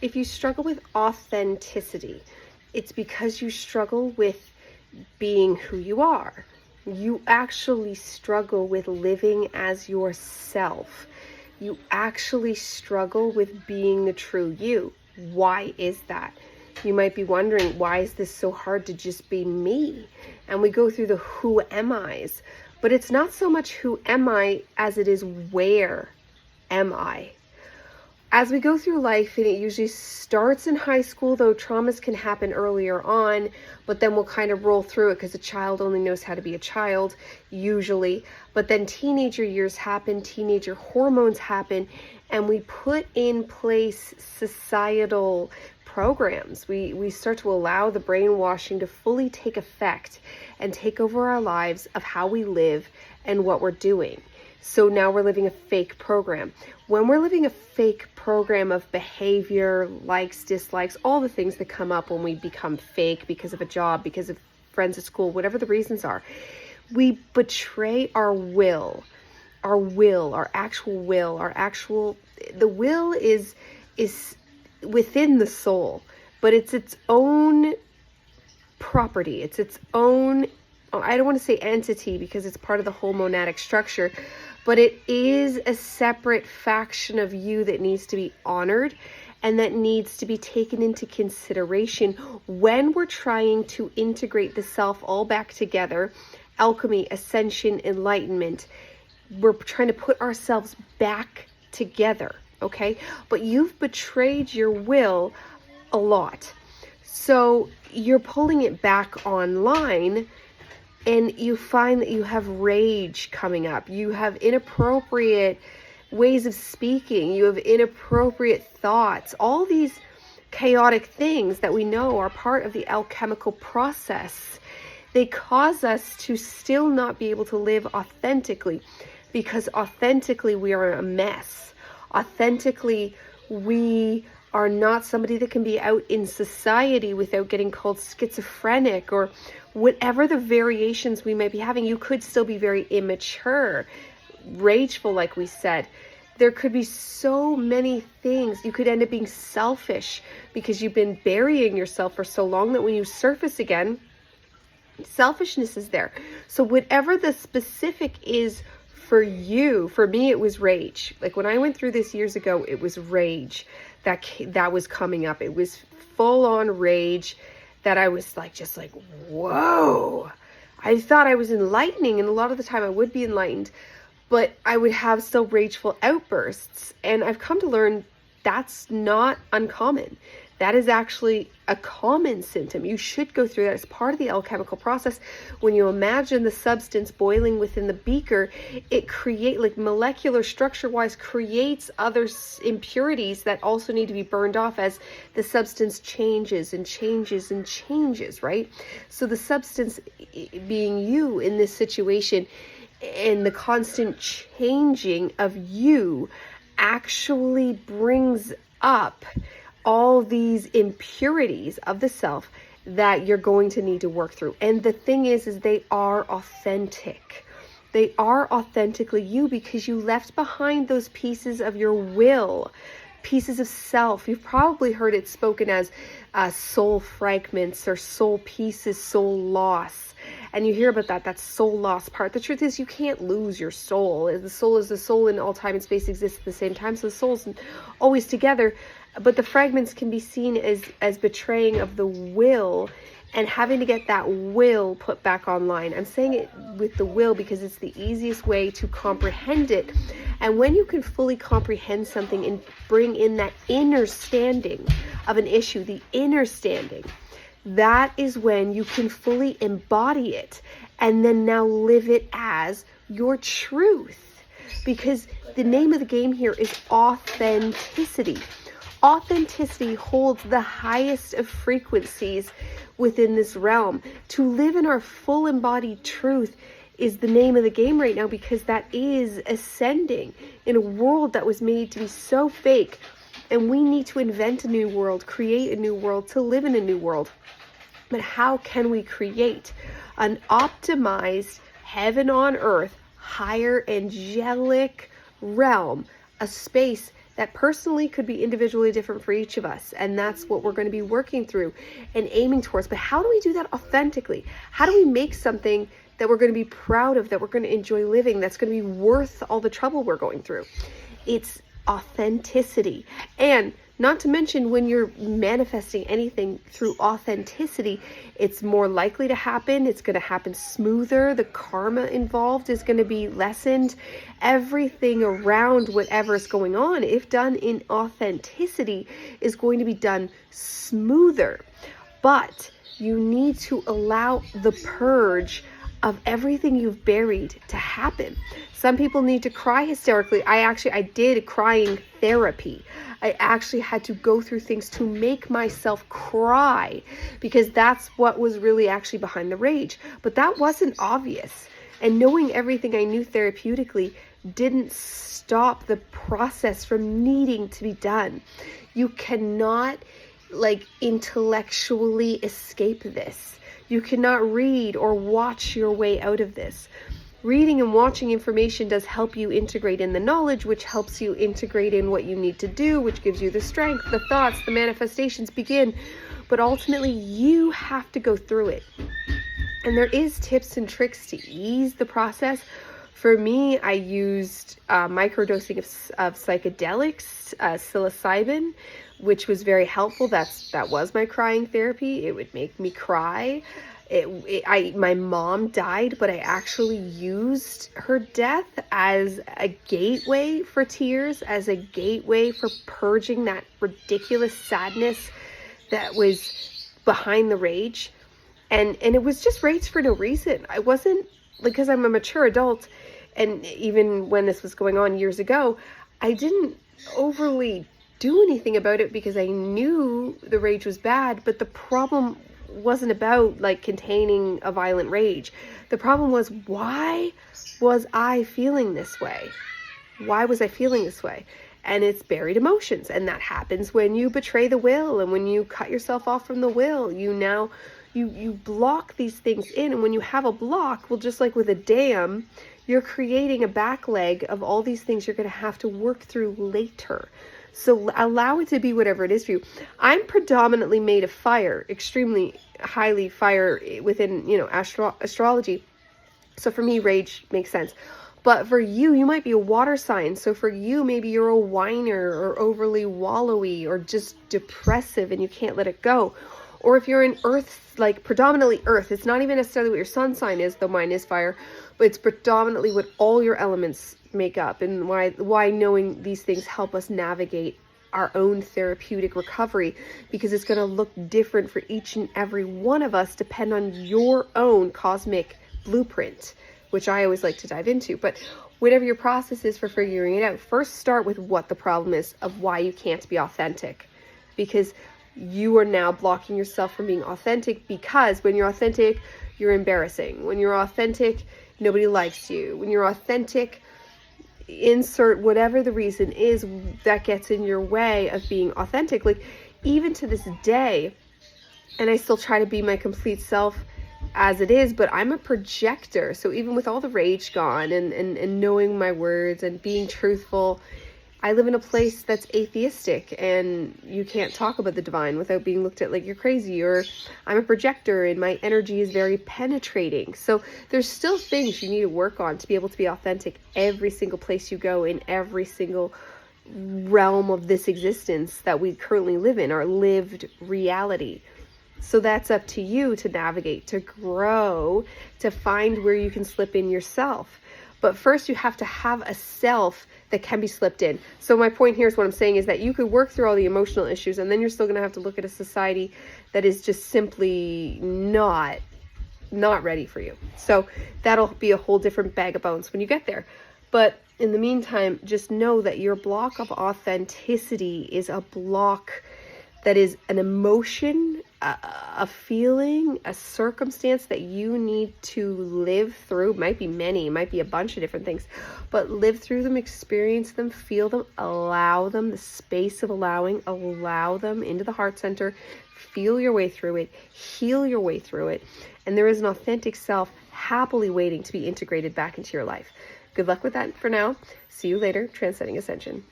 if you struggle with authenticity, it's because you struggle with being who you are. You actually struggle with living as yourself. You actually struggle with being the true you. Why is that? You might be wondering, why is this so hard to just be me? And we go through the who am I's, but it's not so much who am I as it is where am I? As we go through life, and it usually starts in high school, though traumas can happen earlier on, but then we'll kind of roll through it because a child only knows how to be a child, usually. But then teenager years happen, teenager hormones happen, and we put in place societal programs. We start to allow the brainwashing to fully take effect and take over our lives of how we live and what we're doing. So now we're living a fake program. When we're living a fake program of behavior, likes, dislikes, all the things that come up when we become fake because of a job, because of friends at school, whatever the reasons are, we betray our will, our actual will, the will is within the soul, but it's its own property. It's its own, I don't want to say entity because it's part of the whole monadic structure, but it is a separate faction of you that needs to be honored and that needs to be taken into consideration when we're trying to integrate the self all back together. Alchemy, ascension, enlightenment. We're trying to put ourselves back together, okay? But you've betrayed your will a lot. So you're pulling it back online, and you find that you have rage coming up. You have inappropriate ways of speaking. You have inappropriate thoughts. All these chaotic things that we know are part of the alchemical process. They cause us to still not be able to live authentically, because authentically we are a mess. Authentically, we are not somebody that can be out in society without getting called schizophrenic or whatever the variations we might be having. You could still be very immature, rageful, like we said. There could be so many things. You could end up being selfish because you've been burying yourself for so long that when you surface again, selfishness is there. So whatever the specific is for you, for me, it was rage. Like when I went through this years ago, it was rage that was coming up. It was full on rage that I was just like, whoa. I thought I was enlightening, and a lot of the time I would be enlightened, but I would have still rageful outbursts. And I've come to learn that's not uncommon. That is actually a common symptom. You should go through that as part of the alchemical process. When you imagine the substance boiling within the beaker, it molecular structure wise creates other impurities that also need to be burned off as the substance changes and changes and changes, right? So the substance being you in this situation, and the constant changing of you actually brings up all these impurities of the self that you're going to need to work through. And the thing is they are authentic. They are authentically you because you left behind those pieces of your will, pieces of self. You've probably heard it spoken as soul fragments or soul pieces, soul loss. And you hear about that soul loss part. The truth is you can't lose your soul. The soul is the soul, in all time and space exists at the same time. So the soul's always together. But the fragments can be seen as betraying of the will and having to get that will put back online. I'm saying it with the will because it's the easiest way to comprehend it. And when you can fully comprehend something and bring in that inner standing of an issue, the inner standing, that is when you can fully embody it and then now live it as your truth. Because the name of the game here is authenticity. Authenticity holds the highest of frequencies within this realm. To live in our full embodied truth is the name of the game right now, because that is ascending in a world that was made to be so fake. And we need to invent a new world, create a new world, to live in a new world. But how can we create an optimized heaven on earth, higher angelic realm, a space that personally could be individually different for each of us. And that's what we're going to be working through and aiming towards. But how do we do that authentically? How do we make something that we're going to be proud of, that we're going to enjoy living, that's going to be worth all the trouble we're going through? It's authenticity. And not to mention, when you're manifesting anything through authenticity, it's more likely to happen. It's going to happen smoother. The karma involved is going to be lessened. Everything around whatever is going on, if done in authenticity, is going to be done smoother. But you need to allow the purge of everything you've buried to happen. Some people need to cry hysterically. I did crying therapy. I actually had to go through things to make myself cry, because that's what was really actually behind the rage. But that wasn't obvious. And knowing everything I knew therapeutically didn't stop the process from needing to be done. You cannot intellectually escape this. You cannot read or watch your way out of this. Reading and watching information does help you integrate in the knowledge, which helps you integrate in what you need to do, which gives you the strength, the thoughts, the manifestations begin. But ultimately, you have to go through it. And there is tips and tricks to ease the process. For me, I used microdosing of psychedelics, psilocybin, which was very helpful. That was my crying therapy. It would make me cry. My mom died, but I actually used her death as a gateway for tears, as a gateway for purging that ridiculous sadness that was behind the rage. And it was just rage for no reason. I wasn't, because I'm a mature adult, and even when this was going on years ago, I didn't overly do anything about it because I knew the rage was bad. But the problem wasn't about containing a violent rage. The problem was, why was I feeling this way? Why was I feeling this way? And it's buried emotions. And that happens when you betray the will, and when you cut yourself off from the will. You block these things in. And when you have a block, well, just like with a dam, you're creating a back leg of all these things you're going to have to work through later. So allow it to be whatever it is for you. I'm predominantly made of fire, extremely highly fire within, astrology. So for me, rage makes sense. But for you, you might be a water sign. So for you, maybe you're a whiner or overly wallowy or just depressive and you can't let it go. Or if you're in earth, predominantly earth, it's not even necessarily what your sun sign is, though mine is fire, but it's predominantly what all your elements make up, and why knowing these things help us navigate our own therapeutic recovery, because it's going to look different for each and every one of us, depend on your own cosmic blueprint, which I always like to dive into. But whatever your process is for figuring it out, first start with what the problem is of why you can't be authentic, because you are now blocking yourself from being authentic, because when you're authentic, you're embarrassing. When you're authentic, nobody likes you. When you're authentic, insert whatever the reason is that gets in your way of being authentic. Even to this day, and I still try to be my complete self as it is, but I'm a projector. So even with all the rage gone and knowing my words and being truthful, I live in a place that's atheistic, and you can't talk about the divine without being looked at like you're crazy. Or I'm a projector and my energy is very penetrating. So there's still things you need to work on to be able to be authentic every single place you go, in every single realm of this existence that we currently live in, our lived reality. So that's up to you to navigate, to grow, to find where you can slip in yourself. But first you have to have a self that can be slipped in. So my point here is, what I'm saying is that you could work through all the emotional issues, and then you're still going to have to look at a society that is just simply not ready for you. So that'll be a whole different bag of bones when you get there. But in the meantime, just know that your block of authenticity is a block that is an emotion, a feeling, a circumstance that you need to live through. It might be many, it might be a bunch of different things, but live through them, experience them, feel them, allow them, the space of allowing, allow them into the heart center, feel your way through it, heal your way through it. And there is an authentic self happily waiting to be integrated back into your life. Good luck with that for now. See you later. Transcending Ascension.